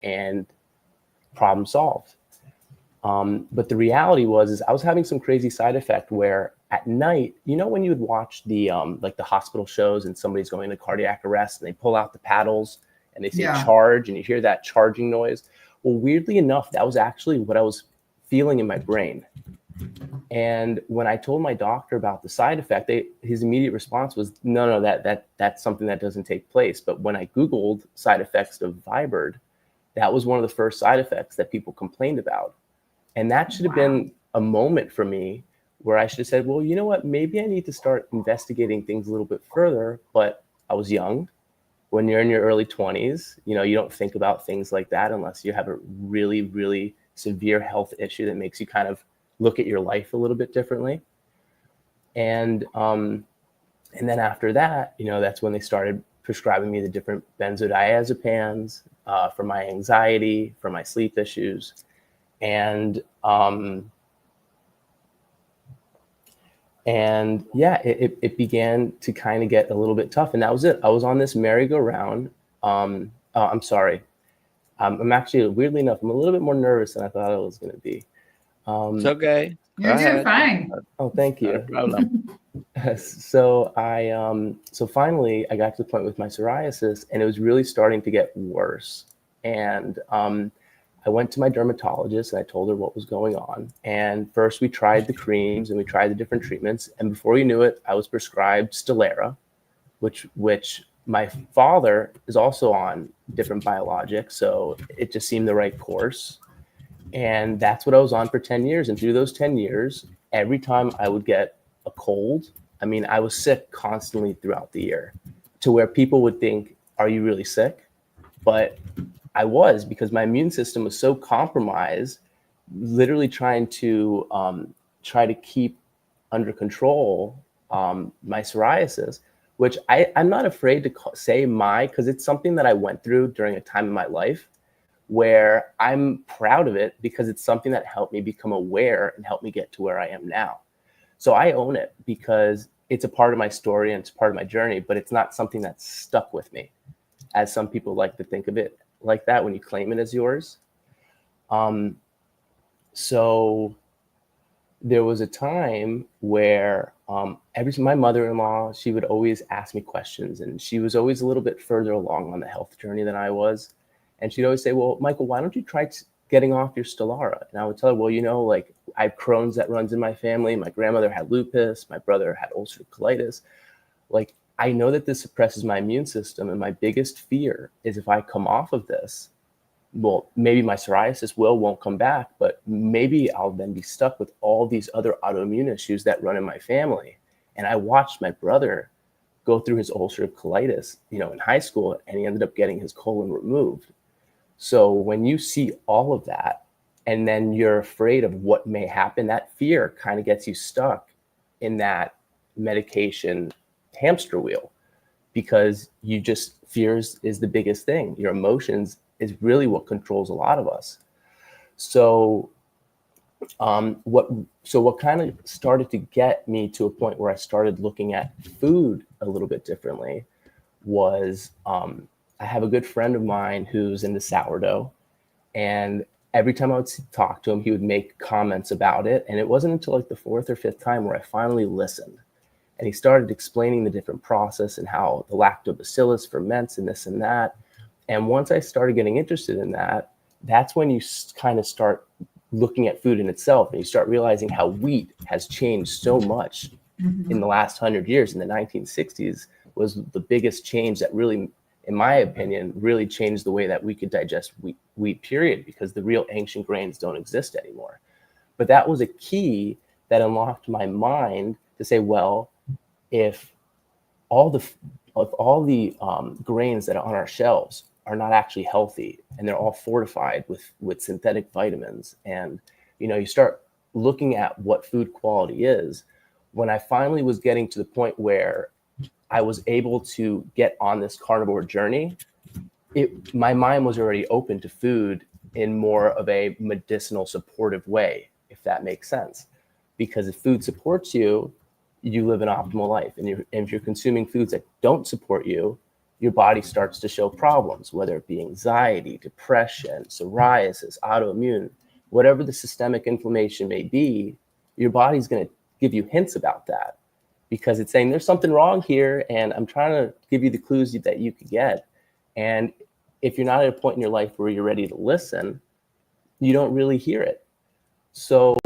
and problem solved. But the reality is I was having some crazy side effect where at night, when you would watch the like the hospital shows and somebody's going into cardiac arrest and they pull out the paddles and they say charge and you hear that charging noise. Well, weirdly enough, that was actually what I was feeling in my brain. And when I told my doctor about the side effect, his immediate response was, no, that's something that doesn't take place. But when I Googled side effects of Viberg, that was one of the first side effects that people complained about. And that should have been a moment for me where I should have said, well, you know what, maybe I need to start investigating things a little bit further. But I was young. When you're in your early 20s, you don't think about things like that unless you have a really, really severe health issue that makes you kind of look at your life a little bit differently. And then after that, that's when they started prescribing me the different benzodiazepines for my anxiety, for my sleep issues. And it began to kind of get a little bit tough. And that was it. I was on this merry-go-round. I'm sorry. I'm actually, weirdly enough, I'm a little bit more nervous than I thought I was going to be. It's okay. You're doing fine. Oh, thank you. No problem. So so finally I got to the point with my psoriasis and it was really starting to get worse. And I went to my dermatologist and I told her what was going on. And first we tried the creams and we tried the different treatments. And before you knew it, I was prescribed Stelara, which my father is also on different biologics. So it just seemed the right course. And that's what I was on for 10 years. And through those 10 years, every time I would get a cold, I was sick constantly throughout the year to where people would think, are you really sick? But I was, because my immune system was so compromised, literally trying to keep under control my psoriasis, which I'm not afraid to say because it's something that I went through during a time in my life where I'm proud of it because it's something that helped me become aware and helped me get to where I am now. So I own it because it's a part of my story and it's part of my journey, but it's not something that's stuck with me, as some people like to think of it like that when you claim it as yours. So there was a time where my mother-in-law, she would always ask me questions, and she was always a little bit further along on the health journey than I was. And she'd always say, well, Michael, why don't you try getting off your Stelara? And I would tell her, well, I have Crohn's that runs in my family. My grandmother had lupus. My brother had ulcerative colitis. I know that this suppresses my immune system. And my biggest fear is if I come off of this, well, maybe my psoriasis won't come back, but maybe I'll then be stuck with all these other autoimmune issues that run in my family. And I watched my brother go through his ulcerative colitis, in high school, and he ended up getting his colon removed. So when you see all of that, and then you're afraid of what may happen, that fear kind of gets you stuck in that medication hamster wheel, because fears is the biggest thing. Your emotions is really what controls a lot of us. So what kind of started to get me to a point where I started looking at food a little bit differently was I have a good friend of mine who's into sourdough, and every time I would talk to him, he would make comments about it. And it wasn't until the fourth or fifth time where I finally listened. And he started explaining the different process and how the lactobacillus ferments and this and that. And once I started getting interested in that, that's when you kind of start looking at food in itself, and you start realizing how wheat has changed so much in the last 100 years. In the 1960s was the biggest change that really, in my opinion, really changed the way that we could digest wheat, period, because the real ancient grains don't exist anymore. But that was a key that unlocked my mind to say, well, if all the grains that are on our shelves are not actually healthy and they're all fortified with synthetic vitamins, and you start looking at what food quality is, when I finally was getting to the point where I was able to get on this carnivore journey, my mind was already open to food in more of a medicinal supportive way, if that makes sense. Because if food supports you, you live an optimal life. And if you're consuming foods that don't support you, your body starts to show problems, whether it be anxiety, depression, psoriasis, autoimmune, whatever the systemic inflammation may be, your body's going to give you hints about that because it's saying there's something wrong here and I'm trying to give you the clues that you could get. And if you're not at a point in your life where you're ready to listen, you don't really hear it. So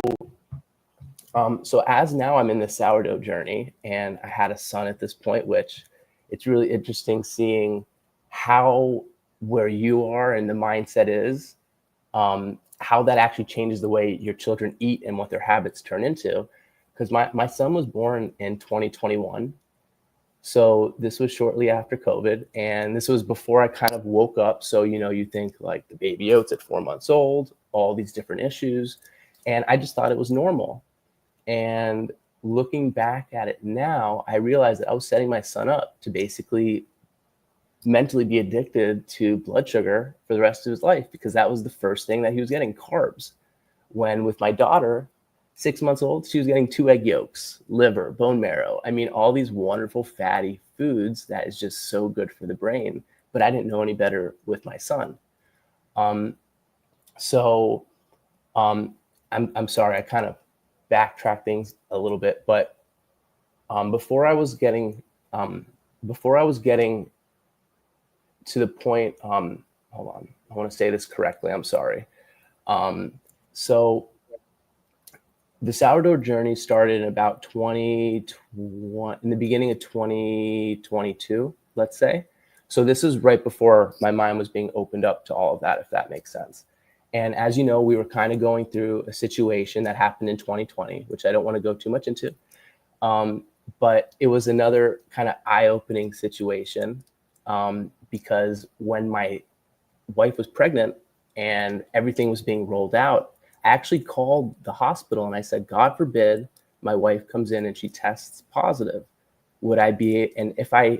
as now I'm in the sourdough journey and I had a son at this point, which it's really interesting seeing how where you are and the mindset is, how that actually changes the way your children eat and what their habits turn into. Because my son was born in 2021. So this was shortly after COVID. And this was before I kind of woke up. So, you think like the baby oats at 4 months old, all these different issues. And I just thought it was normal. And looking back at it now, I realized that I was setting my son up to basically mentally be addicted to blood sugar for the rest of his life, because that was the first thing that he was getting, carbs. When with my daughter, 6 months old, she was getting 2 egg yolks, liver, bone marrow. I mean, all these wonderful fatty foods that is just so good for the brain. But I didn't know any better with my son. I'm sorry, I kind of backtrack things a little bit, but before I was getting to the point, hold on, I want to say this correctly. I'm sorry. So the sourdough journey started in about 2020, in the beginning of 2022, let's say. So this is right before my mind was being opened up to all of that, if that makes sense. And as you know, we were kind of going through a situation that happened in 2020, which I don't want to go too much into. But it was another kind of eye-opening situation, because when my wife was pregnant and everything was being rolled out, I actually called the hospital and I said, God forbid my wife comes in and she tests positive. And if I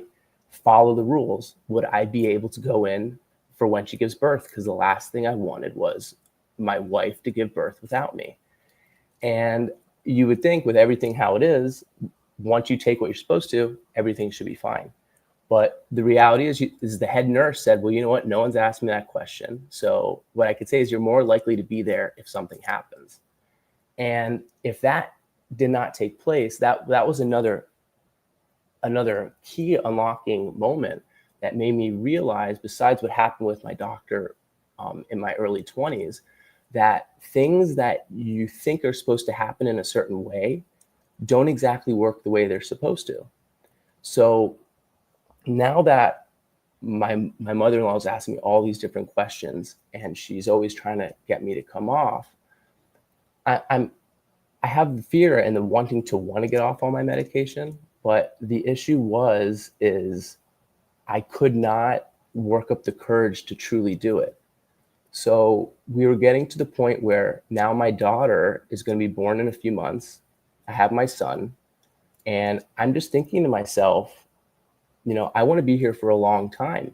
follow the rules, would I be able to go in for when she gives birth? Because the last thing I wanted was my wife to give birth without me. And you would think with everything how it is, once you take what you're supposed to, everything should be fine. But the reality is the head nurse said, well, you know what? No one's asked me that question. So what I could say is you're more likely to be there if something happens. And if that did not take place, that was another key unlocking moment that made me realize, besides what happened with my doctor in my early 20s, that things that you think are supposed to happen in a certain way don't exactly work the way they're supposed to. So now that my mother-in-law is asking me all these different questions and she's always trying to get me to come off, I have the fear and the wanting to want to get off all my medication. But the issue is I could not work up the courage to truly do it. So we were getting to the point where now my daughter is going to be born in a few months. I have my son, and I'm just thinking to myself, I want to be here for a long time.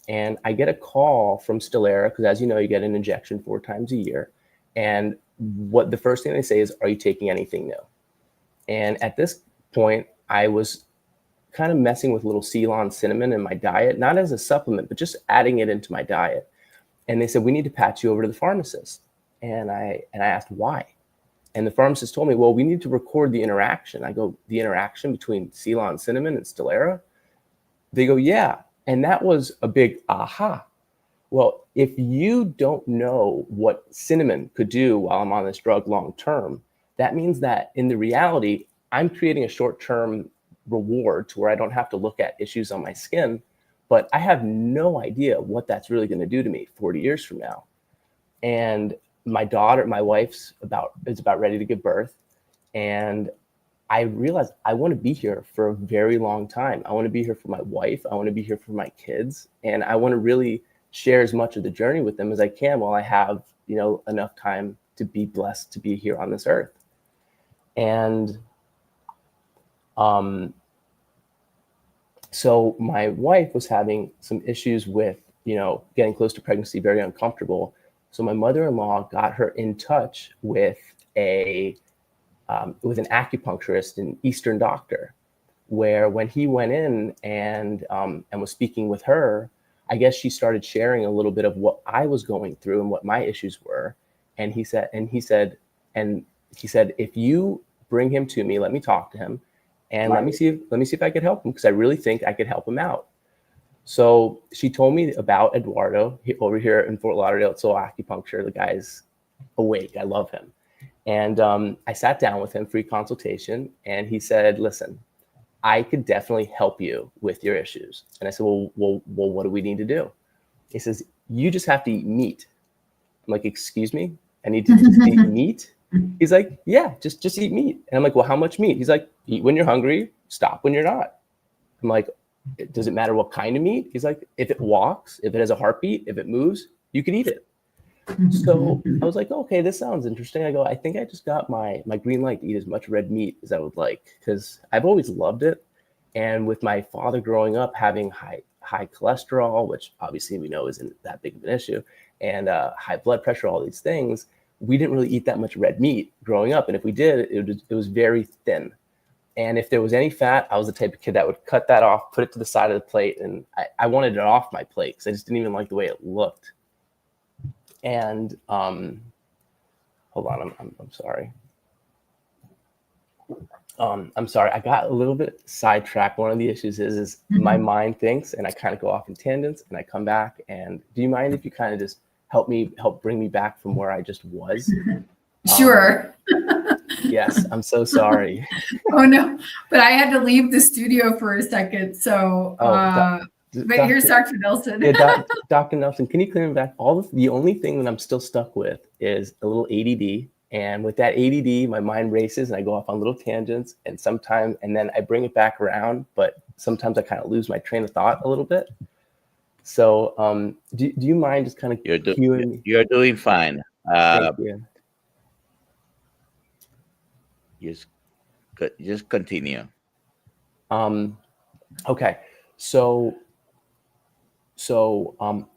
And I get a call from Stelara, because as you know, you get an injection 4 times a year. And what the first thing they say is, are you taking anything new? And at this point, I was kind of messing with little Ceylon cinnamon in my diet, not as a supplement, but just adding it into my diet. And they said, we need to patch you over to the pharmacist. And I asked why. And the pharmacist told me, well, we need to record the interaction. I go, the interaction between Ceylon cinnamon and Stelara? They go, yeah. And that was a big aha. Well, if you don't know what cinnamon could do while I'm on this drug long term, that means that in the reality, I'm creating a short-term reward to where I don't have to look at issues on my skin, but I have no idea what that's really going to do to me 40 years from now. And my wife's is about ready to give birth. And I realized I want to be here for a very long time. I want to be here for my wife. I want to be here for my kids. And I want to really share as much of the journey with them as I can while I have, enough time to be blessed to be here on this earth. And so my wife was having some issues with, getting close to pregnancy, very uncomfortable. So my mother-in-law got her in touch with an acupuncturist, an Eastern doctor. where when he went in and was speaking with her, I guess she started sharing a little bit of what I was going through and what my issues were. And he said, if you bring him to me, let me talk to him, and let me see if I could help him, because I really think I could help him out. So she told me about Eduardo over here in Fort Lauderdale at Soul Acupuncture. The guy's awake. I love him. And I sat down with him, free consultation, and he said, listen, I could definitely help you with your issues. And I said, well, what do we need to do? He says, you just have to eat meat. I'm like, excuse me? I need to just eat meat? He's like, yeah, just eat meat. And I'm like, well, how much meat? He's like, eat when you're hungry, stop when you're not. I'm like, does it matter what kind of meat? He's like, if it walks, if it has a heartbeat, if it moves, you can eat it. So I was like, okay, this sounds interesting. I go, I think I just got my green light to eat as much red meat as I would like, because I've always loved it. And with my father growing up having high cholesterol, which obviously we know isn't that big of an issue, and high blood pressure, all these things, we didn't really eat that much red meat growing up. And if we did, it was very thin. And if there was any fat, I was the type of kid that would cut that off, put it to the side of the plate. And I wanted it off my plate because I just didn't even like the way it looked. And hold on, I'm sorry. I'm sorry, I got a little bit sidetracked. One of the issues is my mind thinks, and I kind of go off in tangents, and I come back. And do you mind if you kind of just help bring me back from where I just was? Sure. Yes, I'm so sorry. Oh no, but I had to leave the studio for a second. So, but here's Dr. Nelson. Yeah, Dr. Nelson, can you clear me back? The only thing that I'm still stuck with is a little ADD. And with that ADD, my mind races and I go off on little tangents, and then I bring it back around, but sometimes I kind of lose my train of thought a little bit. So do you mind just kind of You're doing fine. Thank you. Just continue. Okay. So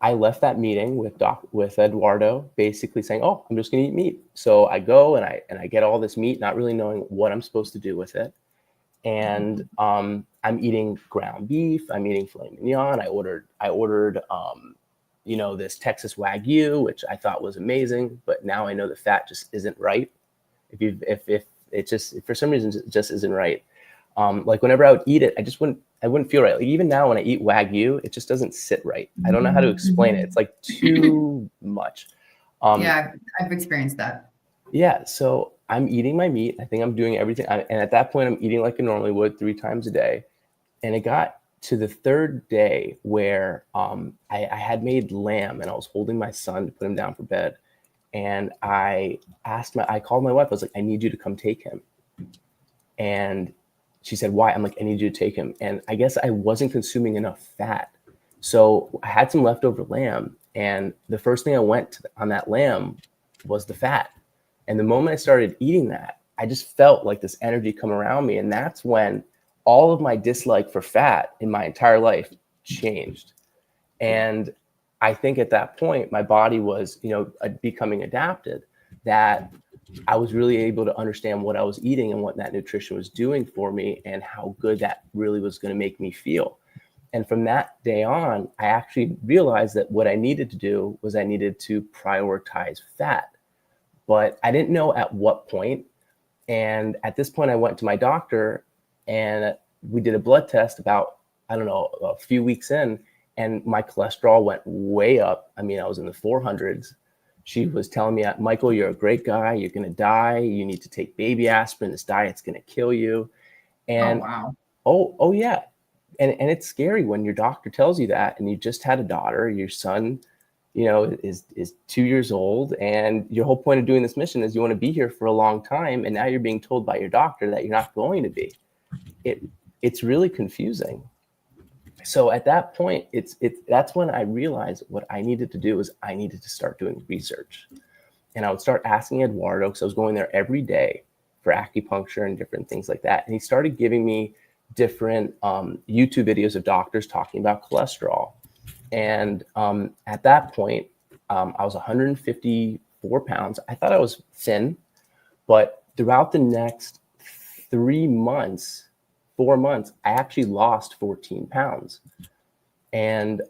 I left that meeting with Eduardo basically saying, oh, I'm just going to eat meat. So I go and I get all this meat, not really knowing what I'm supposed to do with it. And I'm eating ground beef. I'm eating filet mignon. I ordered this Texas Wagyu, which I thought was amazing, but now I know the fat just isn't right. If it just, for some reason, it just isn't right. Like whenever I would eat it, I wouldn't feel right. Like even now when I eat Wagyu, it just doesn't sit right. I don't know how to explain it. It's like too much. Yeah, I've experienced that. Yeah. So I'm eating my meat. I think I'm doing everything. And at that point, I'm eating like I normally would 3 times a day. And it got to the 3rd day where I had made lamb and I was holding my son to put him down for bed. And I called my wife. I was like, I need you to come take him. And she said, why? I'm like, I need you to take him. And I guess I wasn't consuming enough fat. So I had some leftover lamb. And the first thing I went on that lamb was the fat. And the moment I started eating that, I just felt like this energy come around me. And that's when all of my dislike for fat in my entire life changed. And I think at that point, my body was, becoming adapted, that I was really able to understand what I was eating and what that nutrition was doing for me and how good that really was going to make me feel. And from that day on, I actually realized that what I needed to do was I needed to prioritize fat, but I didn't know at what point. And at this point, I went to my doctor and we did a blood test about, a few weeks in, and my cholesterol went way up. I mean, I was in the 400s. She was telling me, Michael, you're a great guy. You're going to die. You need to take baby aspirin. This diet's going to kill you. And oh yeah. And it's scary when your doctor tells you that, and you just had a daughter, your son, is 2 years old, and your whole point of doing this mission is you want to be here for a long time. And now you're being told by your doctor that you're not going to be. It's really confusing. So at that point, that's when I realized what I needed to do is I needed to start doing research. And I would start asking Eduardo, because I was going there every day for acupuncture and different things like that. And he started giving me different YouTube videos of doctors talking about cholesterol. And at that point, I was 154 pounds. I thought I was thin, but throughout the next 3 months, 4 months, I actually lost 14 pounds. And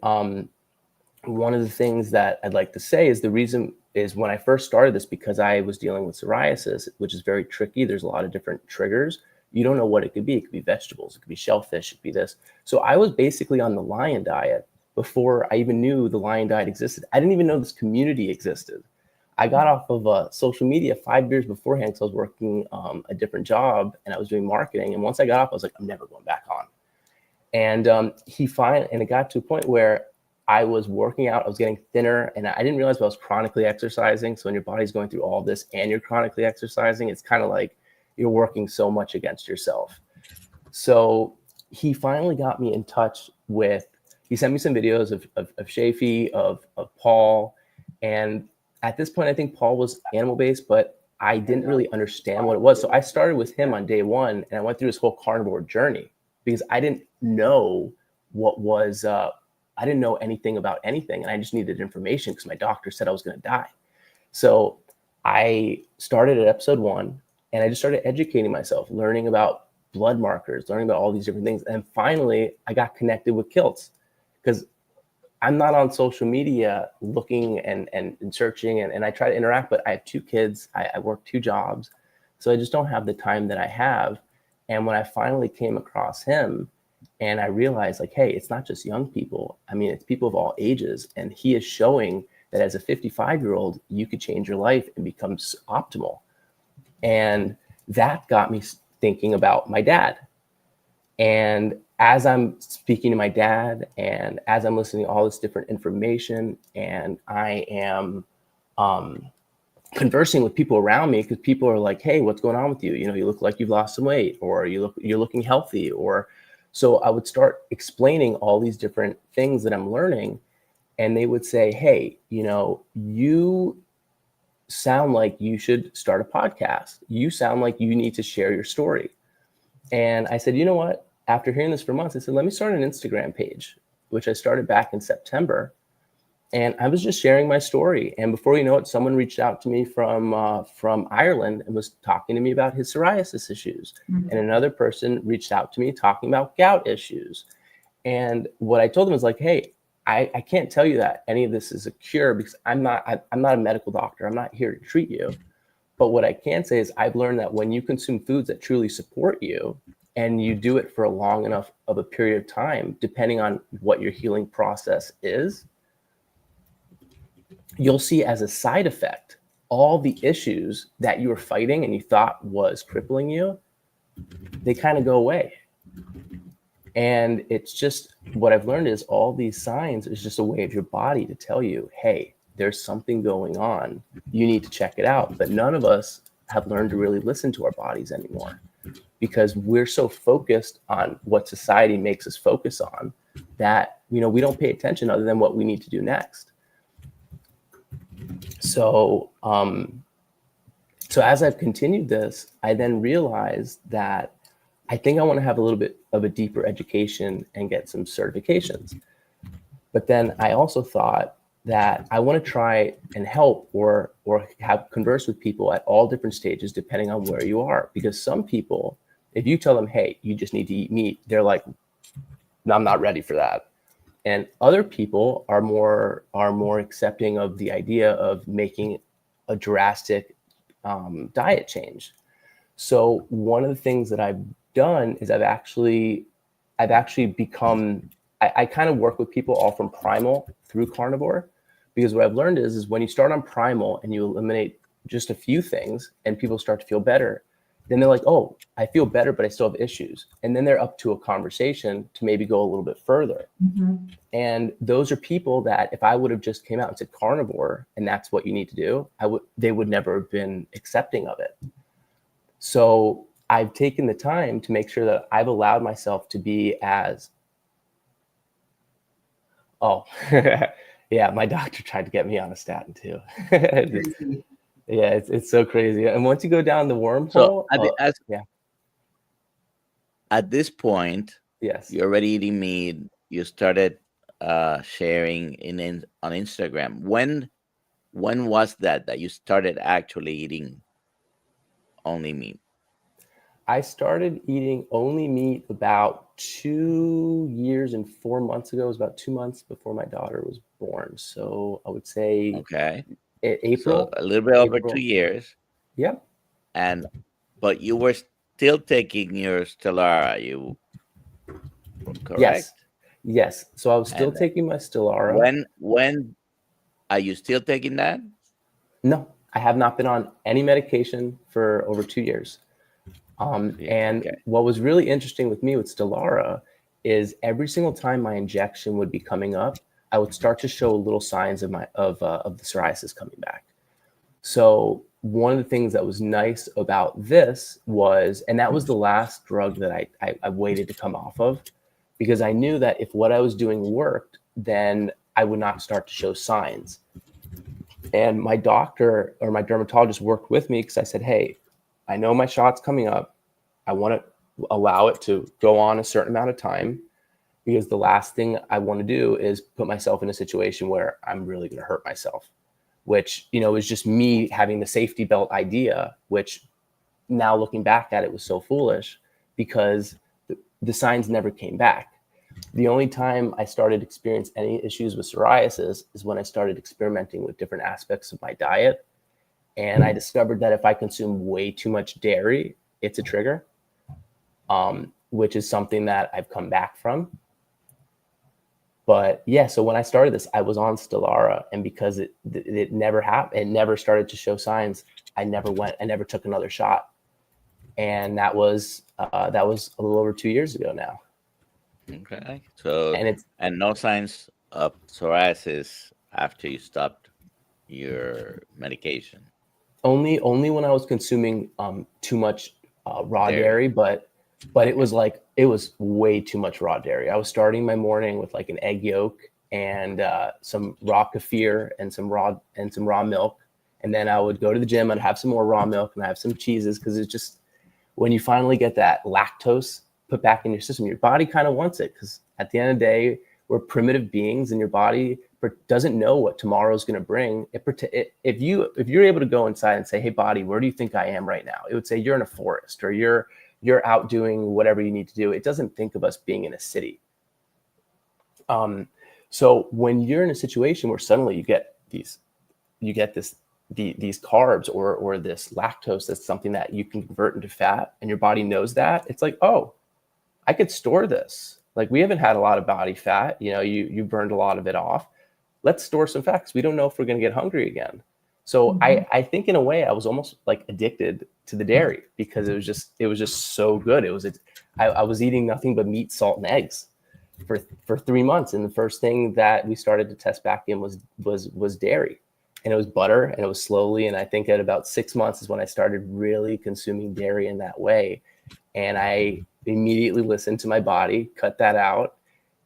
one of the things that I'd like to say is the reason is when I first started this, because I was dealing with psoriasis, which is very tricky. There's a lot of different triggers. You don't know what it could be. It could be vegetables. It could be shellfish. It could be this. So I was basically on the Lion diet before I even knew the Lion diet existed. I didn't even know this community existed. I got off of social media 5 years beforehand because I was working a different job and I was doing marketing. And once I got off, I was like, I'm never going back on. And it got to a point where I was working out, I was getting thinner, and I didn't realize I was chronically exercising. So when your body's going through all this and you're chronically exercising, it's kind of like you're working so much against yourself. So he finally got me in touch with, he sent me some videos of Shafi, of Paul. And at this point, I think Paul was animal-based, but I didn't really understand what it was. So I started with him on day one, and I went through this whole carnivore journey because I didn't know what was, I didn't know anything about anything, and I just needed information because my doctor said I was going to die. So I started at episode 1, and I just started educating myself, learning about blood markers, learning about all these different things. And finally, I got connected with Kiltz because I'm not on social media looking and searching, and I try to interact, but I have 2 kids. I work 2 jobs, so I just don't have the time that I have. And when I finally came across him, and I realized, like, hey, it's not just young people. I mean, it's people of all ages. And he is showing that as a 55-year-old, you could change your life and become optimal. And that got me thinking about my dad. And as I'm speaking to my dad and as I'm listening to all this different information, and I am conversing with people around me, because people are like, hey, what's going on with you? You know, you look like you've lost some weight, or you're looking healthy, or so I would start explaining all these different things that I'm learning, and they would say, hey, you know, you sound like you should start a podcast. You sound like you need to share your story. And I said, you know what? After hearing this for months, I said, let me start an Instagram page, which I started back in September. And I was just sharing my story. And before you know it, someone reached out to me from Ireland and was talking to me about his psoriasis issues. Mm-hmm. And another person reached out to me talking about gout issues. And what I told them was like, hey, I can't tell you that any of this is a cure because I'm not a medical doctor. I'm not here to treat you. But what I can say is I've learned that when you consume foods that truly support you and you do it for a long enough of a period of time, depending on what your healing process is, you'll see as a side effect, all the issues that you were fighting and you thought was crippling you, they kind of go away. And it's just, what I've learned is all these signs is just a way of your body to tell you, hey, there's something going on. You need to check it out. But none of us have learned to really listen to our bodies anymore because we're so focused on what society makes us focus on that, you know, we don't pay attention other than what we need to do next. So, so as I've continued this, I then realized that I think I want to have a little bit of a deeper education and get some certifications. But then I also thought that I want to try and help or have converse with people at all different stages, depending on where you are. Because some people, if you tell them, hey, you just need to eat meat, they're like, no, I'm not ready for that. And other people are more accepting of the idea of making a drastic diet change. So one of the things that I've done is I've actually become, I kind of work with people all from primal through carnivore, because what I've learned is when you start on primal and you eliminate just a few things and people start to feel better, then they're like, oh, I feel better, but I still have issues. And then they're up to a conversation to maybe go a little bit further. Mm-hmm. And those are people that if I would have just came out and said carnivore, and that's what you need to do, they would never have been accepting of it. So I've taken the time to make sure that I've allowed myself to be as, yeah, my doctor tried to get me on a statin too. Yeah, it's so crazy. And once you go down the wormhole, at this point, yes, you're already eating meat. You started sharing on Instagram. When was that you started actually eating only meat? I started eating only meat about 2 years and 4 months ago. It was about 2 months before my daughter was born. So I would say Okay. So April. a little bit over April. 2 years. Yep. And but you were still taking your Stellara, you Yes. correct? Yes. So I was still And taking my Stellara. when are you still taking that? No, I have not been on any medication for over 2 years. Yeah, And okay. what was really interesting with me with Stellara is every single time my injection would be coming up, I would start to show little signs of of the psoriasis coming back. So one of the things that was nice about this was, and that was the last drug that I waited to come off of, because I knew that if what I was doing worked, then I would not start to show signs. And my doctor or my dermatologist worked with me because I said, hey, I know my shot's coming up. I want to allow it to go on a certain amount of time, because the last thing I want to do is put myself in a situation where I'm really going to hurt myself, which, is just me having the safety belt idea, which now looking back at it was so foolish, because the signs never came back. The only time I started to experience any issues with psoriasis is when I started experimenting with different aspects of my diet. And I discovered that if I consume way too much dairy, it's a trigger, which is something that I've come back from. But yeah, so when I started this, I was on Stellara, and because it never happened, it never started to show signs, I never took another shot. And that was a little over 2 years ago now. Okay. So And it's and no signs of psoriasis after you stopped your medication. only when I was consuming too much raw Dairy. dairy, but it was like, it was way too much raw dairy. I was starting my morning with like an egg yolk and some raw kefir and some raw milk, and then I would go to the gym and have some more raw milk and I have some cheeses, because it's just, when you finally get that lactose put back in your system, your body kind of wants it, because at the end of the day, we're primitive beings, and your body doesn't know what tomorrow's going to bring. If you're able to go inside and say, "Hey, body, where do you think I am right now?" It would say you're in a forest, or you're out doing whatever you need to do. It doesn't think of us being in a city. So when you're in a situation where suddenly you get these carbs or this lactose, that's something that you can convert into fat, and your body knows that, it's like, oh, I could store this. Like, we haven't had a lot of body fat, you burned a lot of it off. Let's store some fat, because we don't know if we're going to get hungry again. So I think in a way I was almost like addicted to the dairy, because it was just so good. I was eating nothing but meat, salt, and eggs for 3 months, and the first thing that we started to test back in was dairy, and it was butter, and it was slowly. And I think at about 6 months is when I started really consuming dairy in that way, and I immediately listened to my body, cut that out.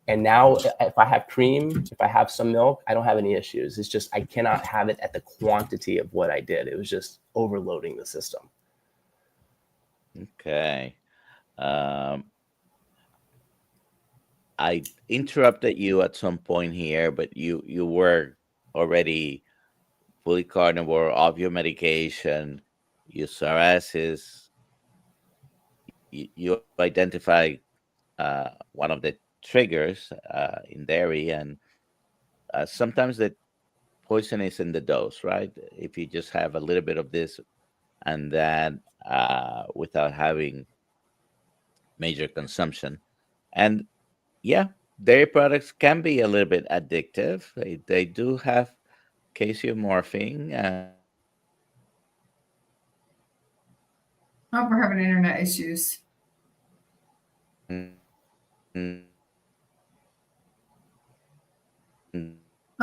And now if I have cream, if I have some milk, I don't have any issues. It's just, I cannot have it at the quantity of what I did. It was just overloading the system. Okay. I interrupted you at some point here, but you were already fully carnivore, off your medication, your psoriasis. You identify one of the triggers in dairy, and sometimes the poison is in the dose, right? If you just have a little bit of this and that without having major consumption. And yeah, dairy products can be a little bit addictive. They do have casomorphine. Oh, we're having internet issues.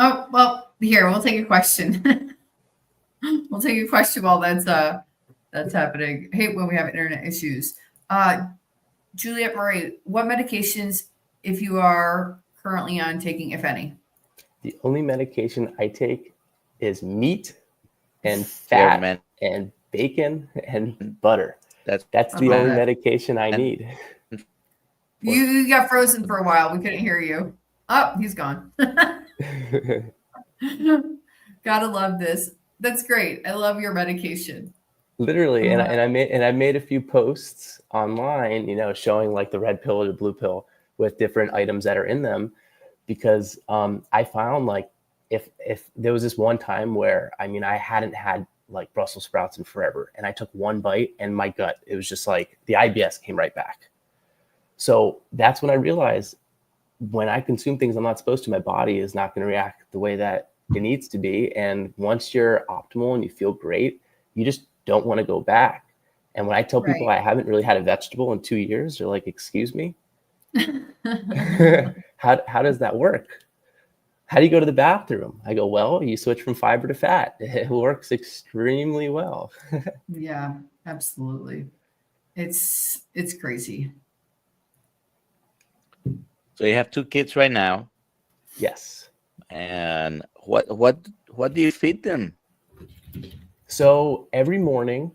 Oh, well, here, we'll take a question. We'll take a question while that's happening. I hate when we have internet issues. Juliette Marie, what medications, if you are currently on taking, if any? The only medication I take is meat and fat and bacon and butter. That's the only medication I need. You got frozen for a while. We couldn't hear you. Oh, he's gone. Gotta love this. That's great. I love your medication. Literally, and Uh, I made a few posts online, you know, showing like the red pill or the blue pill with different items that are in them, because I found like if there was this one time where I mean I hadn't had like Brussels sprouts in forever, and I took one bite and my gut, it was just like the IBS came right back. So that's when I realized when I consume things I'm not supposed to, my body is not going to react the way that it needs to be. And once you're optimal and you feel great, you just don't want to go back. And when I tell people right. I haven't really had a vegetable in 2 years, they're like, "Excuse me, how does that work? How do you go to the bathroom?" I go, "Well, you switch from fiber to fat. It works extremely well." Yeah, absolutely. It's crazy. So you have two kids right now, Yes. and what do you feed them? So every morning,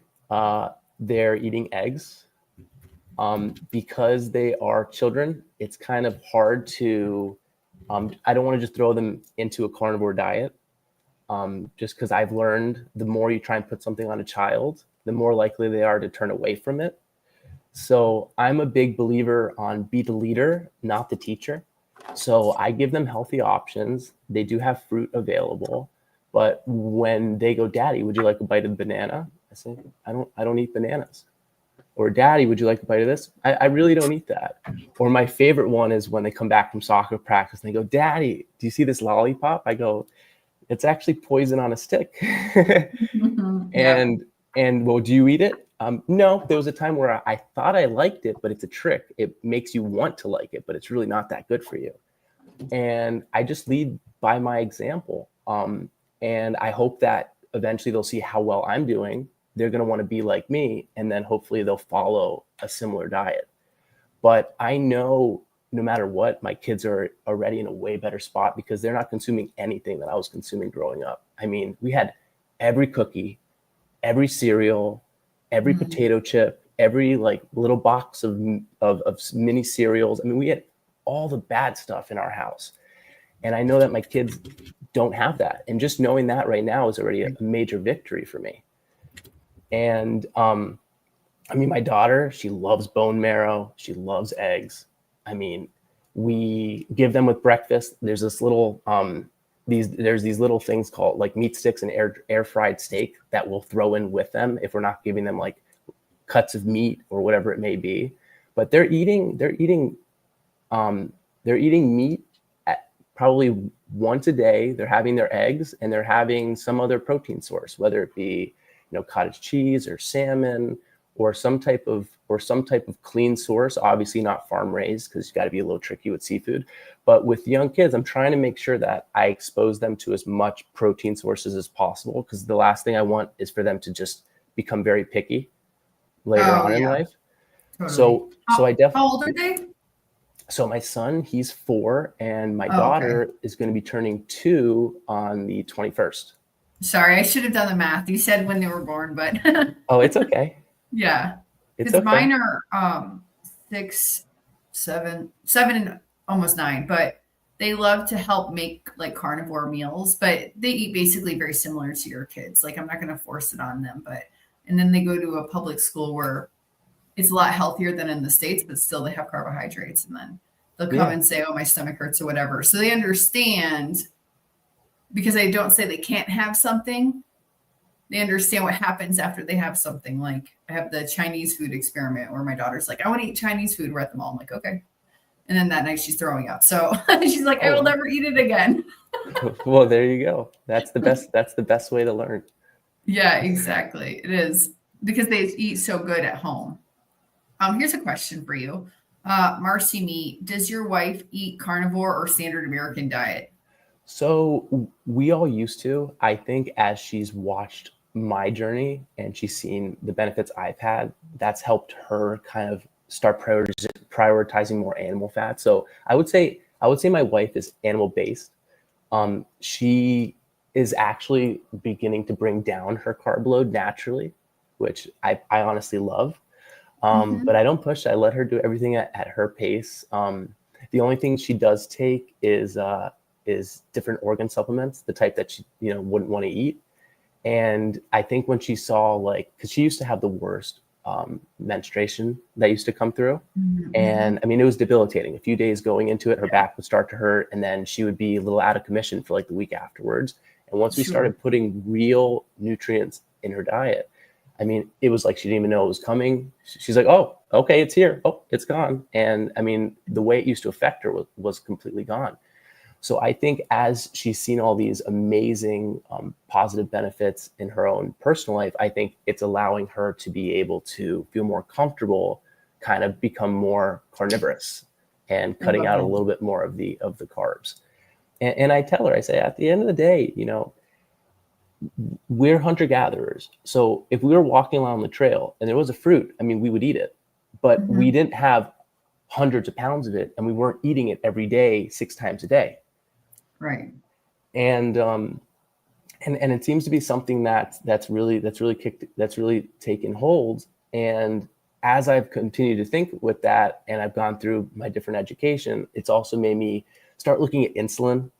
they're eating eggs. Because they are children, it's kind of hard to. I don't want to just throw them into a carnivore diet. Just because I've learned the more you try and put something on a child, the more likely they are to turn away from it. So I'm a big believer on be the leader, not the teacher. So I give them healthy options. They do have fruit available, but when they go, "Daddy, would you like a bite of the banana?" I say, I don't eat bananas." Or, "Daddy, would you like a bite of this?" I really don't eat that. Or my favorite one is when they come back from soccer practice and they go, "Daddy, do you see this lollipop?" I go, "It's actually poison on a stick." Yeah. and well, do you eat it? No, there was a time where I thought I liked it, but it's a trick. It makes you want to like it, but it's really not that good for you. And I just lead by my example. And I hope that eventually they'll see how well I'm doing. They're going to want to be like me, and then hopefully they'll follow a similar diet. But I know no matter what, my kids are already in a way better spot because they're not consuming anything that I was consuming growing up. I mean, we had every cookie, every cereal, every Mm. potato chip, every like little box of mini cereals. I mean, we had all the bad stuff in our house. And I know that my kids don't have that. And just knowing that right now is already a major victory for me. And I mean, my daughter, she loves bone marrow. She loves eggs. I mean, we give them with breakfast. There's this little there's these little things called like meat sticks and air fried steak that we'll throw in with them if we're not giving them like cuts of meat or whatever it may be. But um, they're eating meat at probably once a day. They're having their eggs and they're having some other protein source, whether it be, you know, cottage cheese or salmon or some type of clean source. Obviously not farm raised because you got to be a little tricky with seafood. But with young kids, I'm trying to make sure that I expose them to as much protein sources as possible because the last thing I want is for them to just become very picky later Oh on in yeah, life. totally. So I How old are they? so my son, he's 4, and my Oh, okay. daughter is going to be turning 2 on the 21st. Sorry, I should have done the math. You said when they were born, but Oh, it's okay. yeah, It's because okay. mine are 6, 7, 7 and almost 9, but they love to help make like carnivore meals, but they eat basically very similar to your kids. Like I'm not going to force it on them, but and then they go to a public school where it's a lot healthier than in the States, but still they have carbohydrates, and then they'll come Yeah. and say, "Oh, my stomach hurts" or whatever. So they understand because they don't say they can't have something. They understand what happens after they have something. Like I have the Chinese food experiment where my daughter's like, "I want to eat Chinese food." We're at the mall. I'm like, "Okay." And then that night she's throwing up. So she's like, "I Oh, will well. never eat it again." Well, there you go. That's the best way to learn. Yeah, exactly. It is because they eat so good at home. Here's a question for you. Marcy Meat, does your wife eat carnivore or standard American diet? So we all used to. I think as she's watched my journey and she's seen the benefits I've had, that's helped her kind of start prioritizing more animal fat. So I would say my wife is animal based. She is actually beginning to bring down her carb load naturally, which I honestly love. But Mm-hmm. I don't push. I let her do everything at her pace. The only thing she does take is different organ supplements, the type that she, you know, wouldn't want to eat. And I think when she saw, like, because she used to have the worst menstruation that used to come through. And I mean, it was debilitating. A few days going into it, her back would start to hurt, and then she would be a little out of commission for like the week afterwards. And once we started putting real nutrients in her diet, I mean, it was like she didn't even know it was coming. She's like, oh, okay, it's here. Oh, it's gone. And I mean, the way it used to affect her was completely gone. So I think as she's seen all these amazing positive benefits in her own personal life, I think it's allowing her to be able to feel more comfortable, kind of become more carnivorous and cutting out a little bit more of the carbs. And I tell her, I say, at the end of the day, you know, we're hunter gatherers. So if we were walking along the trail and there was a fruit, I mean, we would eat it, but we didn't have hundreds of pounds of it, and we weren't eating it every day, 6 times a day. Right. And it seems to be something that's really taken hold. And as I've continued to think with that, and I've gone through my different education, it's also made me start looking at insulin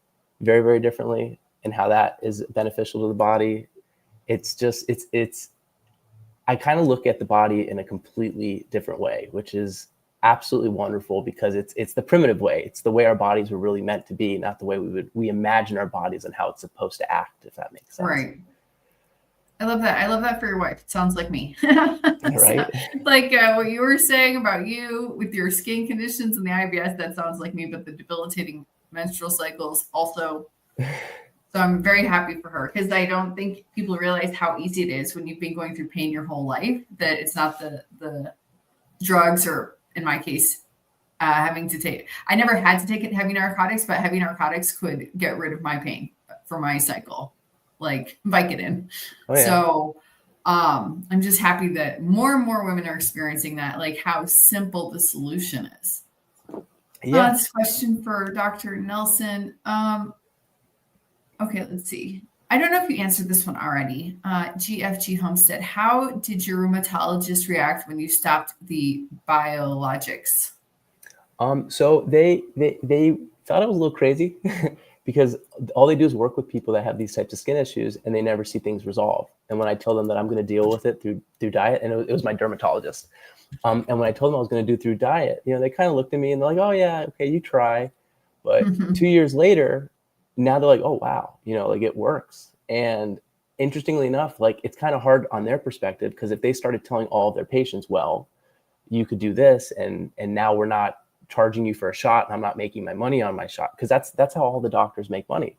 very, very differently and how that is beneficial to the body. It's just, I kind of look at the body in a completely different way, which is absolutely wonderful, because it's the primitive way. It's the way our bodies were really meant to be, not the way we imagine our bodies and how it's supposed to act, if that makes sense. Right. I love that. I love that for your wife. It sounds like me. Right. So, like what you were saying about you with your skin conditions and the IBS, that sounds like me, but the debilitating menstrual cycles also. So I'm very happy for her, because I don't think people realize how easy it is when you've been going through pain your whole life, that it's not the drugs, or in my case, having to take, I never had to take heavy narcotics, but heavy narcotics could get rid of my pain for my cycle, like Vicodin. Oh, yeah. So I'm just happy that more and more women are experiencing that, like how simple the solution is. Yeah. This question for Dr. Nelson. Okay, let's see. I don't know if you answered this one already. GFG Homestead, how did your rheumatologist react when you stopped the biologics? So they thought I was a little crazy because all they do is work with people that have these types of skin issues, and they never see things resolve. And when I tell them that I'm going to deal with it through diet, and it was my dermatologist. And when I told them I was going to do through diet, you know, they kind of looked at me and they're like, oh yeah, okay, you try. But 2 years later, now they're like, oh wow, you know, like it works. And interestingly enough, like it's kind of hard on their perspective, because if they started telling all of their patients, well, you could do this, and now we're not charging you for a shot, and I'm not making my money on my shot, because that's how all the doctors make money.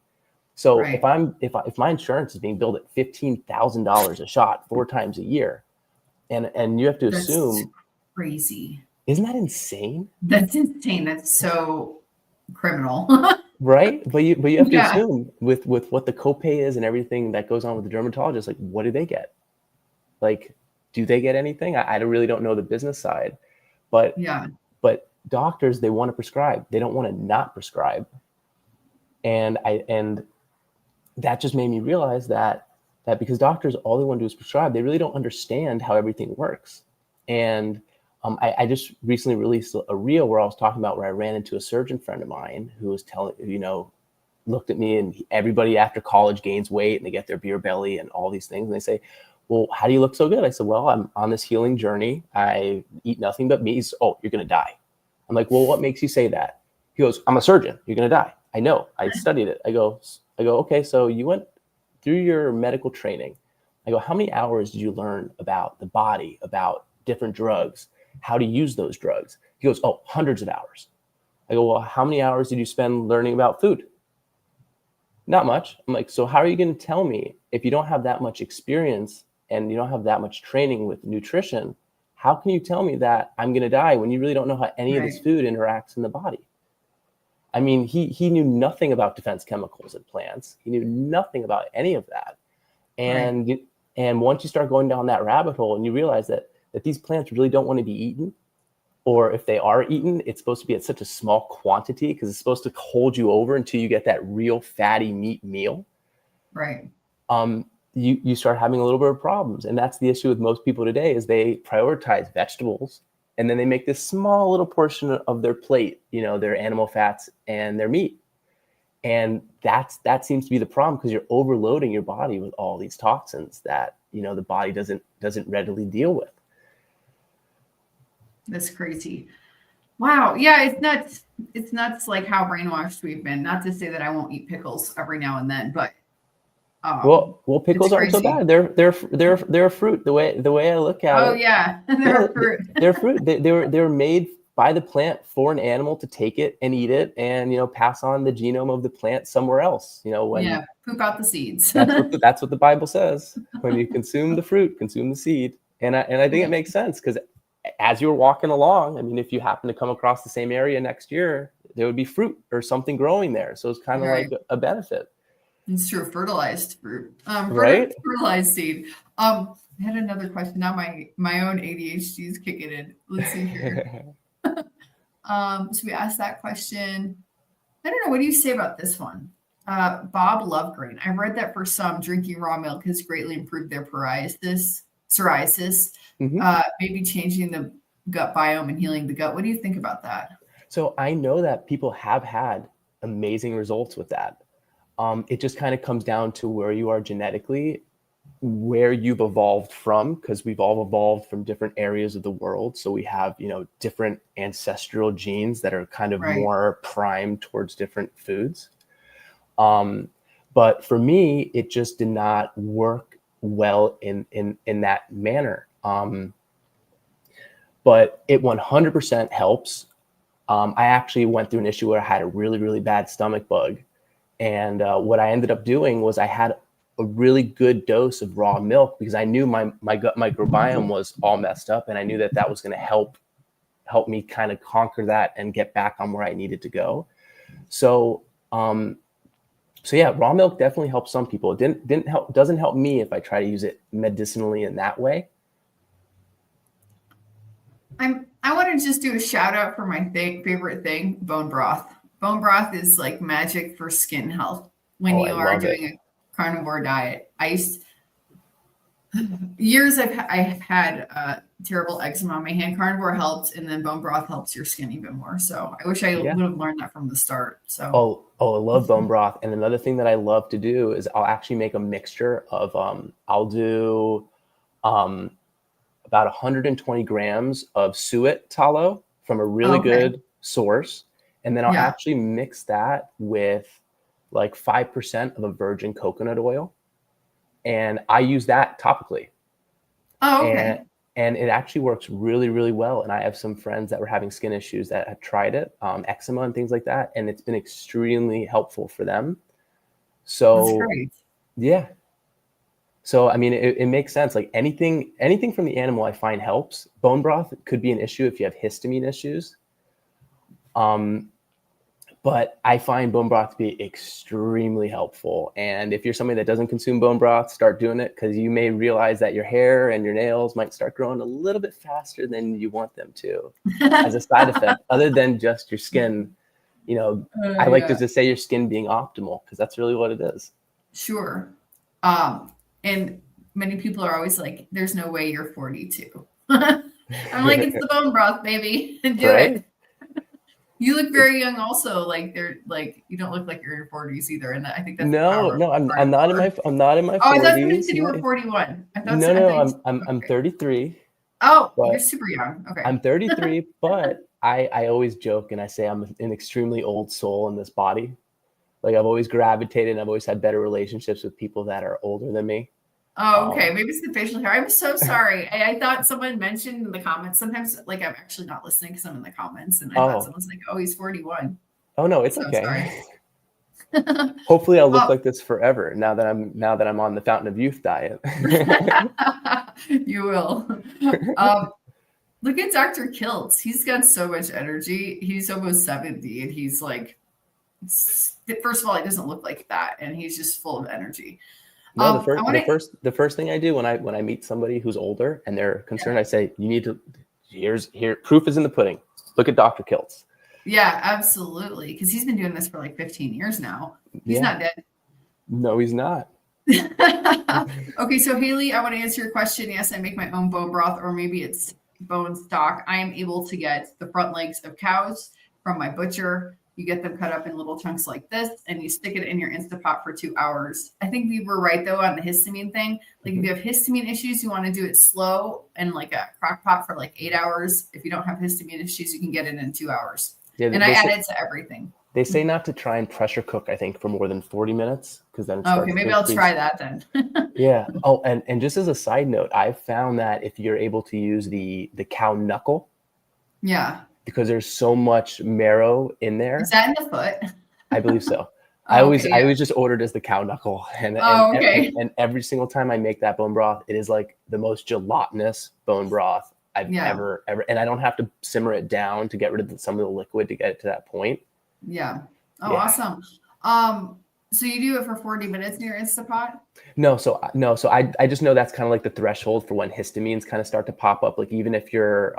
So Right. if my insurance is being billed at $15,000 a shot 4 times a year, and you have to That's assume, crazy. isn't that insane? That's insane. That's so criminal. Right? But you have to Yeah. assume with what the copay is and everything that goes on with the dermatologist, like what do they get? Like, do they get anything? I really don't know the business side, but Yeah. doctors, they want to prescribe. They don't want to not prescribe. And that just made me realize that because doctors, all they want to do is prescribe, they really don't understand how everything works. And I just recently released a reel where I was talking about where I ran into a surgeon friend of mine who was looked at me, and everybody after college gains weight and they get their beer belly and all these things. And they say, well, how do you look so good? I said, well, I'm on this healing journey. I eat nothing but meat. Oh, you're going to die. I'm like, well, what makes you say that? He goes, I'm a surgeon. You're going to die. I know. I studied it. I go, okay, so you went through your medical training. I go, how many hours did you learn about the body, about different drugs, how to use those drugs? He goes, oh, hundreds of hours. I go, well, how many hours did you spend learning about food? Not much. I'm like, so how are you going to tell me, if you don't have that much experience and you don't have that much training with nutrition, how can you tell me that I'm going to die when you really don't know how any of this food interacts in the body? I mean, he knew nothing about defense chemicals in plants. He knew nothing about any of that. And and once you start going down that rabbit hole and you realize that these plants really don't want to be eaten, or if they are eaten, it's supposed to be at such a small quantity because it's supposed to hold you over until you get that real fatty meat meal. Right. You start having a little bit of problems. And that's the issue with most people today, is they prioritize vegetables, and then they make this small little portion of their plate, you know, their animal fats and their meat. And that seems to be the problem, because you're overloading your body with all these toxins that, the body doesn't readily deal with. That's crazy. Wow. Yeah, it's nuts. It's nuts, like how brainwashed we've been. Not to say that I won't eat pickles every now and then, but Well, pickles aren't so crazy. bad. They're a fruit. The way I look at it. Oh yeah, they're fruit. They're fruit. They're made by the plant for an animal to take it and eat it, and pass on the genome of the plant somewhere else. Poop out the seeds. That's what the Bible says. When you consume the fruit, consume the seed. And I think it makes sense, because as you're walking along, I mean, if you happen to come across the same area next year, there would be fruit or something growing there. So it's kind of like a benefit. It's true. Fertilized fruit. Right? Fertilized seed. I had another question. Now my own ADHD is kicking in. Let's see here. So we asked that question. I don't know. What do you say about this one? Bob Lovegreen. I read that for some, drinking raw milk has greatly improved their psoriasis. Maybe changing the gut biome and healing the gut. What do you think about that? So I know that people have had amazing results with that. It just kind of comes down to where you are genetically, where you've evolved from, because we've all evolved from different areas of the world. So we have, different ancestral genes that are kind of more primed towards different foods. But for me, it just did not work well in that manner. But it 100% helps. I actually went through an issue where I had a really, really bad stomach bug. And what I ended up doing was I had a really good dose of raw milk, because I knew my gut microbiome was all messed up, and I knew that was going to help me kind of conquer that and get back on where I needed to go. So yeah, raw milk definitely helps some people. It doesn't help me if I try to use it medicinally in that way. I want to just do a shout out for my favorite thing, bone broth. Bone broth is like magic for skin health when you are doing a carnivore diet. Years I've had terrible eczema on my hand. Carnivore helps, and then bone broth helps your skin even more. So I wish I would have learned that from the start. So I love bone broth. And another thing that I love to do is I'll actually make a mixture of I'll do about 120 grams of suet tallow from a really good source. And then I'll actually mix that with like 5% of a virgin coconut oil. And I use that topically. Oh, okay. And it actually works really, really well. And I have some friends that were having skin issues that have tried it, eczema and things like that. And it's been extremely helpful for them. So, that's great. Yeah. So, I mean, it makes sense. Like anything from the animal I find helps. Bone broth could be an issue if you have histamine issues. But I find bone broth to be extremely helpful. And if you're somebody that doesn't consume bone broth, start doing it, because you may realize that your hair and your nails might start growing a little bit faster than you want them to as a side effect, other than just your skin. I like to just say your skin being optimal, because that's really what it is. Sure. And many people are always like, there's no way you're 42. I'm like, it's the bone broth, baby. Do it. You look very young also. Like you don't look like you're in your 40s either. And I think that's no, I'm not in my 40s. Oh, I thought you said you were 41. I'm 33. Oh, you're super young. Okay. I'm 33, but I always joke and I say I'm an extremely old soul in this body. Like I've always gravitated and I've always had better relationships with people that are older than me. Oh, okay. Maybe it's the facial hair. I'm so sorry. I thought someone mentioned in the comments. Sometimes, like, I'm actually not listening because I'm in the comments, and I thought someone's like, "Oh, he's 41." Oh no, it's okay. Hopefully, I'll look like this forever. Now that I'm on the Fountain of Youth diet. You will. Look at Dr. Kiltz. He's got so much energy. He's almost 70, and he's like, first of all, he doesn't look like that, and he's just full of energy. No, the first thing I do when I meet somebody who's older and they're concerned, I say, you need to, here, proof is in the pudding. Look at Dr. Kiltz. Yeah, absolutely. Because he's been doing this for like 15 years now. He's not dead. No, he's not. Okay, so Haley, I want to answer your question. Yes, I make my own bone broth, or maybe it's bone stock. I am able to get the front legs of cows from my butcher. You get them cut up in little chunks like this, and you stick it in your Instapot for 2 hours. I think we were right though on the histamine thing. Like if you have histamine issues, you want to do it slow and like a crock pot for like 8 hours. If you don't have histamine issues, you can get it in 2 hours. Yeah, And I add it to everything. They say not to try and pressure cook, I think, for more than 40 minutes because then it Okay, maybe I'll try that then. Yeah. Oh, and just as a side note, I've found that if you're able to use the cow knuckle, Yeah. because there's so much marrow in there. Is that in the foot? I believe so. Oh, I always yeah. just ordered as the cow knuckle, and okay. and every single time I make that bone broth, it is like the most gelatinous bone broth I've ever, and I don't have to simmer it down to get rid of some of the liquid to get it to that point. Yeah. Oh, Yeah. awesome. So you do it for 40 minutes in your Instapot? No, so I just know that's kind of like the threshold for when histamines kind of start to pop up. Like even if you're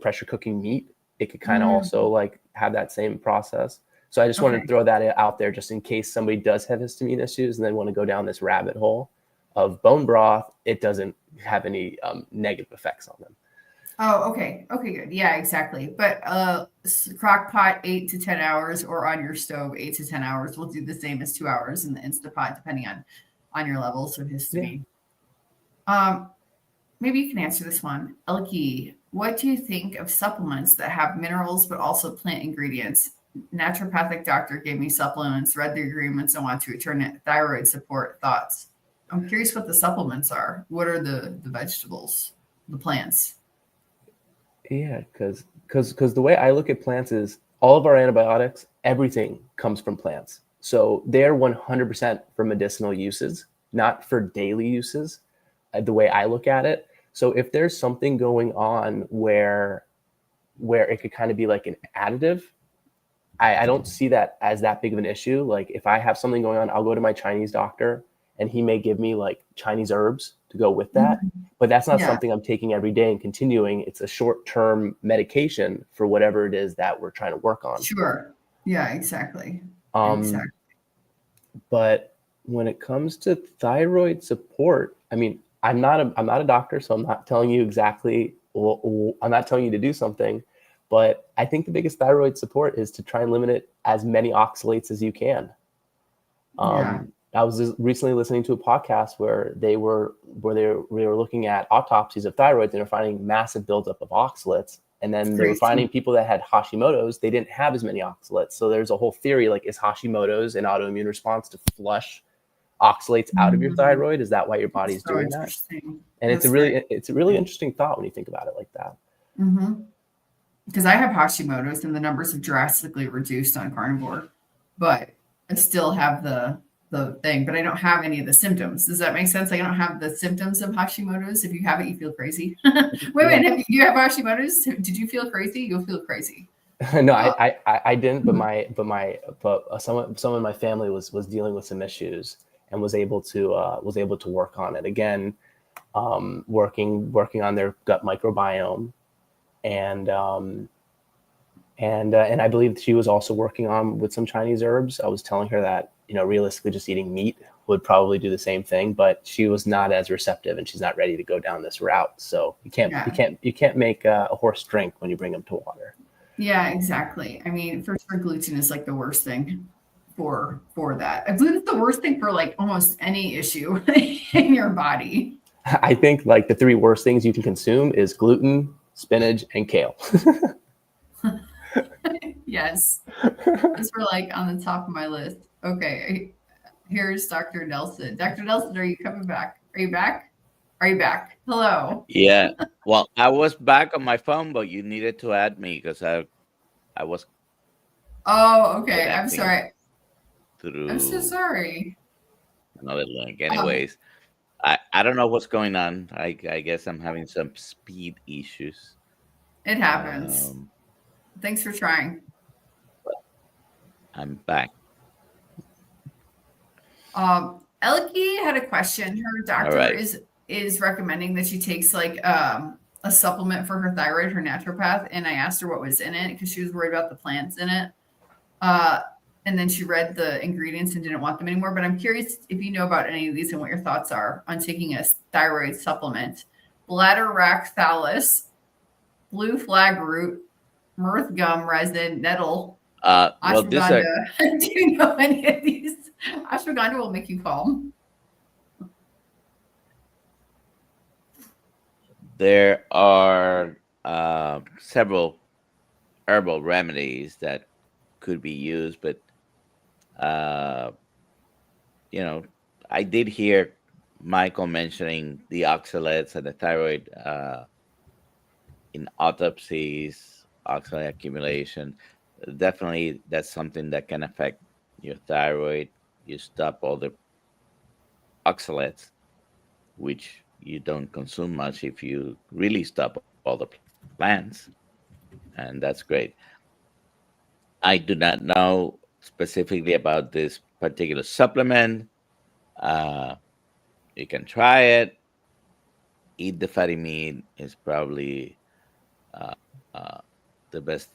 pressure cooking meat, it could kind of also like have that same process. So I just wanted to throw that out there just in case somebody does have histamine issues and they want to go down this rabbit hole of bone broth. It doesn't have any negative effects on them. Oh, okay. Okay, good. Yeah, exactly. But crock pot 8 to 10 hours or on your stove 8 to 10 hours. We'll do the same as 2 hours in the Instapot, depending on your levels of histamine. Yeah. Maybe you can answer this one. Elke, what do you think of supplements that have minerals but also plant ingredients? Naturopathic doctor gave me supplements, read the agreements, and want to return it. Thyroid support. Thoughts? I'm curious what the supplements are. What are the vegetables, the plants? Yeah, because the way I look at plants is all of our antibiotics, everything comes from plants. So they're 100% for medicinal uses, not for daily uses, the way I look at it. So if there's something going on where it could kind of be like an additive, I don't see that as that big of an issue. Like if I have something going on, I'll go to my Chinese doctor and he may give me like Chinese herbs to go with that. But that's not something I'm taking every day and continuing. It's a short-term medication for whatever it is that we're trying to work on. Sure. Yeah, exactly. But when it comes to thyroid support, I mean, I'm not a doctor, so I'm not telling you exactly, I'm not telling you to do something, but I think the biggest thyroid support is to try and limit it as many oxalates as you can. I was just recently listening to a podcast where they were looking at autopsies of thyroids and they're finding massive buildup of oxalates. And then they were finding people that had Hashimoto's, they didn't have as many oxalates. So there's a whole theory, like, is Hashimoto's an autoimmune response to flush oxalates out of your thyroid? Is that why your body's doing that? And it's a really interesting thought when you think about it like that. Because I have Hashimoto's and the numbers have drastically reduced on carnivore, but I still have the thing, but I don't have any of the symptoms. Does that make sense? Like I don't have the symptoms of Hashimoto's. If you have it, you feel crazy. Wait, you have Hashimoto's? Did you feel crazy? You'll feel crazy. No, I didn't, but someone in my family was dealing with some issues and was able to work on it again, working on their gut microbiome, and I believe she was also working on with some Chinese herbs. I was telling her that, realistically just eating meat would probably do the same thing, but she was not as receptive and she's not ready to go down this route. So you can't make a horse drink when you bring them to water. Yeah, exactly. I mean, for sure, gluten is like the worst thing for that. Gluten is the worst thing for like almost any issue in your body. I think like the three worst things you can consume is gluten, spinach, and kale. Yes. Those were like on the top of my list. Okay. Here's Dr. Nelson. Dr. Nelson, are you coming back? Are you back? Are you back? Hello. Yeah. Well, I was back on my phone, but you needed to add me because I was. Oh, okay. I'm sorry. I'm so sorry. Another link. Anyways, I don't know what's going on. I guess I'm having some speed issues. It happens. Thanks for trying. I'm back. Elke had a question. Her doctor is recommending that she takes like a supplement for her thyroid, her naturopath, and I asked her what was in it because she was worried about the plants in it. And then she read the ingredients and didn't want them anymore. But I'm curious if you know about any of these and what your thoughts are on taking a thyroid supplement. Bladderwrack thallus, blue flag root, mirth gum resin, nettle, Well, these are Ashwagandha. Do you know any of these? Ashwagandha will make you calm. there are several herbal remedies that could be used, but uh, you know, I did hear Michael mentioning the oxalates and the thyroid in autopsies, oxalate accumulation. Definitely, that's something that can affect your thyroid. You stop all the oxalates, which you don't consume much if you really stop all the plants, and that's great. I do not know specifically about this particular supplement. Uh, you can try it. Eat the fatty meat is probably uh, uh, the best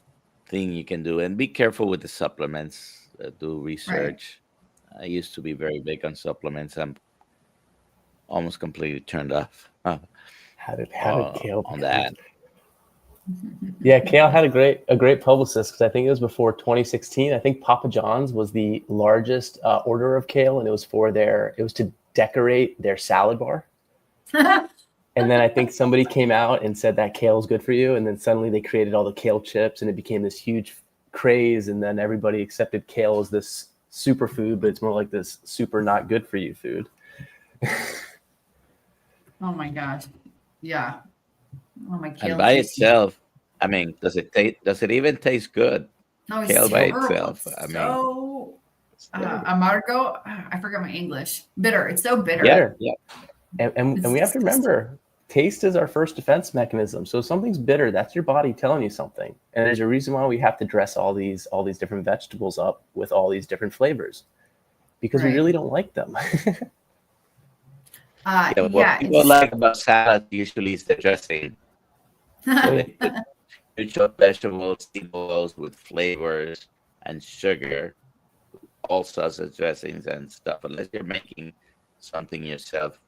thing you can do. And be careful with the supplements. Do Right. research. I used to be very big on supplements. I'm almost completely turned off How did Kale on become? that. Yeah, Kale had a great publicist because I think it was before 2016. I think Papa John's was the largest order of kale, and it was to decorate their salad bar. And then I think somebody came out and said that kale is good for you, and then suddenly they created all the kale chips, and it became this huge craze. And then everybody accepted kale as this superfood, but it's more like this super not good for you food. Oh my gosh. Yeah. Oh, my And kale by tastes. itself, I mean, does it even taste good? No, it's Kale by terrible. itself. It's I mean, so it's terrible. amargo. I forgot my English. Bitter. It's so bitter. Yeah, Bitter. yeah. And It's we have to disgusting. remember, taste is our first defense mechanism. So if something's bitter, that's your body telling you something. And there's a reason why we have to dress all these different vegetables up with all these different flavors, because we Right. really don't like them. Yeah, what Yeah, people it's like about salad usually is the dressing. So they put neutral vegetables, seed oils with flavors and sugar, all sorts of dressings and stuff. Unless you're making something yourself,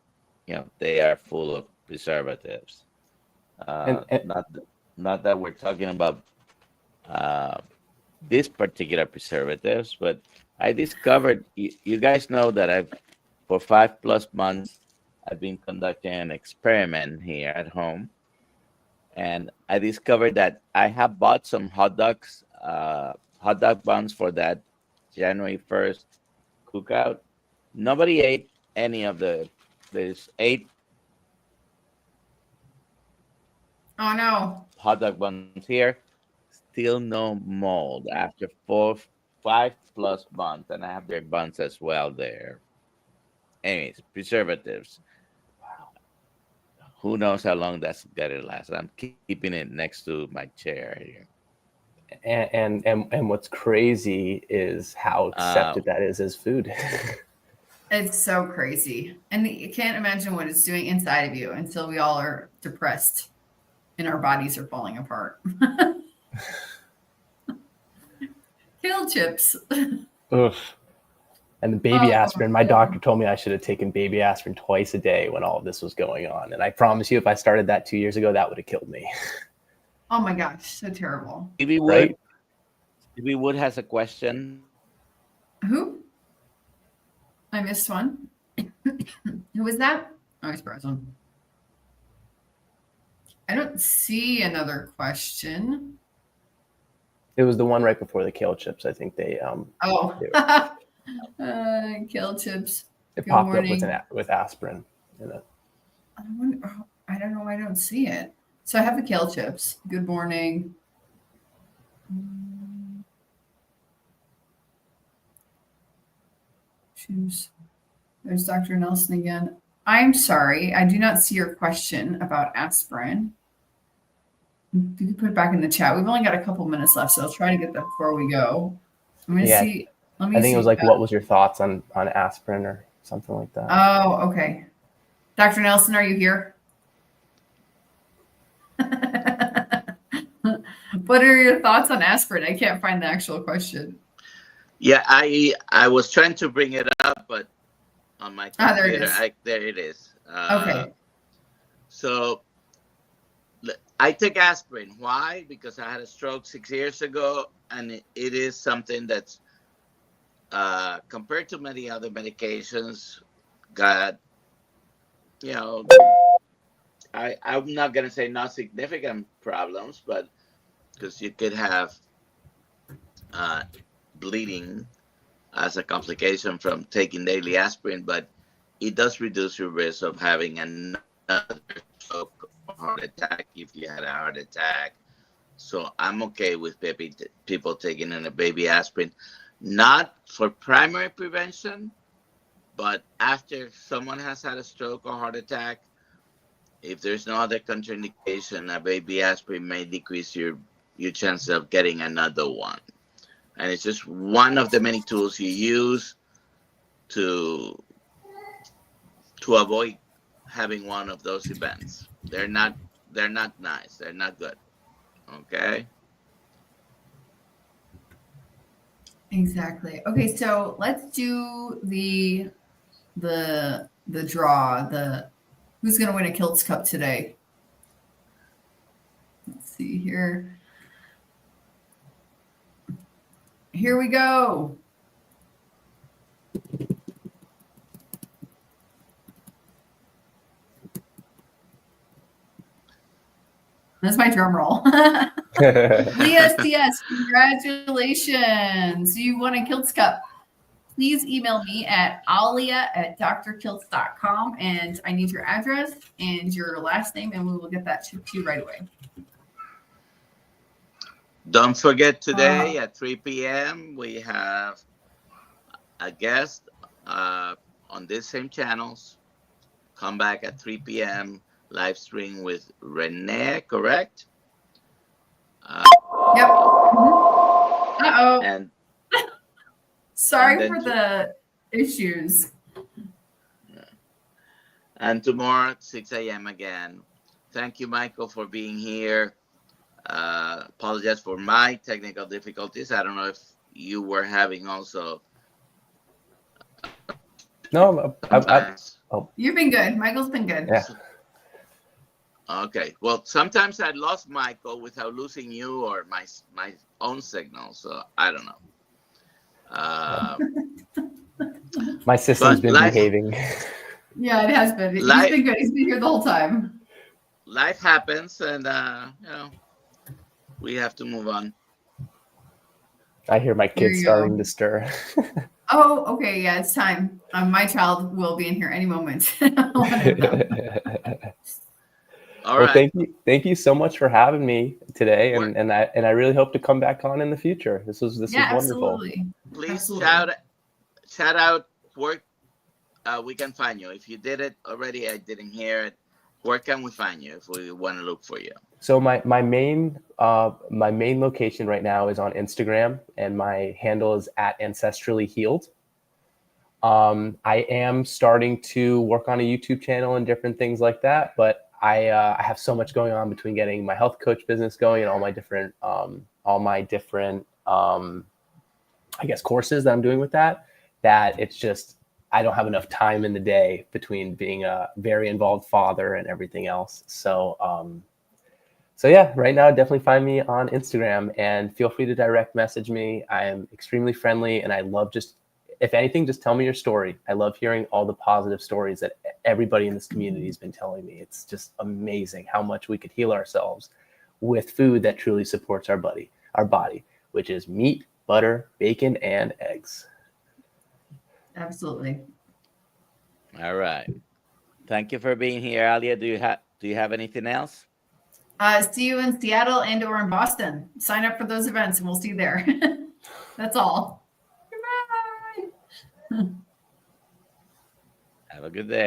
they are full of preservatives. and, and Not that we're talking about uh, this particular preservatives, but I discovered. You guys know that for 5+ months, I've been conducting an experiment here at home, and I discovered that I have bought some hot dog buns for that January 1st cookout. Nobody ate any of there's 8 oh no. hot dog buns here. Still no mold after 5+ months, and I have their buns as well there. Anyways, preservatives. Who knows how long that's gonna last? I'm keeping it next to my chair here. and what's crazy is how Uh, accepted that is as food. It's so crazy. And you can't imagine what it's doing inside of you until we all are depressed and our bodies are falling apart. Kale chips. Oof. And the baby Oh, aspirin, my doctor told me I should have taken baby aspirin twice a day when all of this was going on. And I promise you, if I started that 2 years ago, that would have killed me. oh my gosh, so terrible. Stevie Wood. Right? Stevie Wood has a question. Who? I missed one. Who was that? Oh, it's Bronson. I don't see another question. It was the one right before the kale chips. I think Oh, they kale chips. it Good popped up morning. with aspirin in it. I don't know why I don't see it. So I have the kale chips. Good morning. Choose. There's Dr. Nelson again. I'm sorry. I do not see your question about aspirin. You can put it back in the chat. We've only got a couple minutes left, so I'll try to get that before we go. I'm going to Yeah, see. Let me I think see. it was like, what was your thoughts on aspirin or something like that? Oh, okay. Dr. Nelson, are you here? What are your thoughts on aspirin? I can't find the actual question. Yeah, I was trying to bring it up, but on my computer, there it is. there it is. Okay. So I take aspirin. Why? Because I had a stroke 6 years ago, and it is something that's compared to many other medications, got, you know, I'm not gonna say not significant problems, but because you could have uh, bleeding as a complication from taking daily aspirin, but it does reduce your risk of having another stroke or heart attack if you had a heart attack. So I'm okay with people taking in a baby aspirin, not for primary prevention, but after someone has had a stroke or heart attack, if there's no other contraindication, a baby aspirin may decrease your chances of getting another one. And it's just one of the many tools you use to avoid having one of those events. They're not nice. They're not good. Okay. Exactly. Okay, so let's do the draw. The who's gonna win a Kilts Cup today? Let's see here. Here we go. That's my drum roll. Leah CS, congratulations. You won a Kilts Cup. Please email me at alia@drkilts.com, and I need your address and your last name, and we will get that to you right away. Don't forget today at 3 p.m. we have a guest on these same channels. Come back at 3 p.m. live stream with Renee, correct? Yep. Uh-oh. And sorry and for the issues. And tomorrow at 6 a.m. again. Thank you, Michael, for being here. Apologize for my technical difficulties. I don't know if you were having also. No, You've been good. Michael's been good. Yeah. Okay. Well, sometimes I lost Michael without losing you or my own signal. So I don't know. My system's been behaving. Yeah, it has been. He's been good. He's been here the whole time. Life happens, and you know, we have to move on. I hear my kids starting to stir. Oh, okay. Yeah, it's time. My child will be in here any moment. All well, right. thank you so much for having me today, and I really hope to come back on in the future. This was wonderful. Absolutely. Please shout out where we can find you. If you did it already, I didn't hear it. Where can we find you if we want to look for you? So my main location right now is on Instagram, and my handle is @ancestrallyhealed. I am starting to work on a YouTube channel and different things like that, but I have so much going on between getting my health coach business going and all my different I guess courses that I'm doing with that it's just I don't have enough time in the day between being a very involved father and everything else. So yeah, right now definitely find me on Instagram, and feel free to direct message me. I am extremely friendly, and I love if anything, just tell me your story. I love hearing all the positive stories that everybody in this community has been telling me. It's just amazing how much we could heal ourselves with food that truly supports our body, which is meat, butter, bacon, and eggs. Absolutely. All right. Thank you for being here, Alia. Do you have anything else? See you in Seattle and/or in Boston. Sign up for those events, and we'll see you there. That's all. Goodbye. Have a good day.